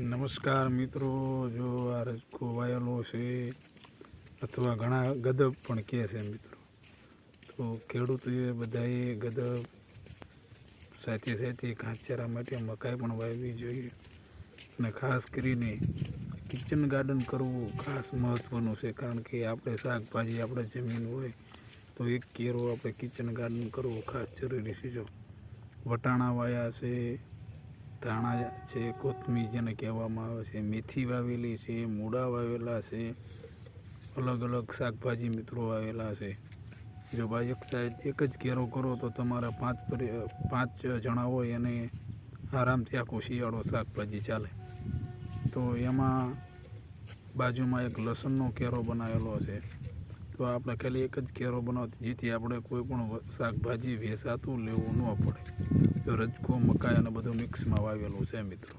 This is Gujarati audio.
નમસ્કાર મિત્રો, જો આ રજકો વાયેલો છે અથવા ઘણા ગદબ પણ કહે છે મિત્રો. તો ખેડૂતોએ બધાએ ગદબ સાથે સાથે ઘાસચારા માટે મકાઈ પણ વાવવી જોઈએ. અને ખાસ કરીને કિચન ગાર્ડન કરવું ખાસ મહત્ત્વનું છે, કારણ કે આપણે શાકભાજી આપણે જમીન હોય તો એક કેરો આપણે કિચન ગાર્ડન કરવું ખાસ જરૂરી છે. જો વટાણા વાયા છે, ધાણા છે, કોથમીર જેને કહેવામાં આવે છે, મેથી વાવેલી છે, મૂળા વાવેલા છે, અલગ અલગ શાકભાજી મિત્રો વાવેલા છે. જો ભાઈ એક જ કેરો કરો તો તમારા પાંચ જણા હોય અને આરામથી આખો શિયાળો શાકભાજી ચાલે. તો એમાં બાજુમાં એક લસણનો કેરો બનાવેલો છે. તો આપણે ખાલી એક જ કેરો બનાવતો, જેથી આપણે કોઈ પણ શાકભાજી વેચાતું લેવું ન પડે. તો રજકો, મકાઈ અને બધું મિક્સમાં વાવેલું છે મિત્રો.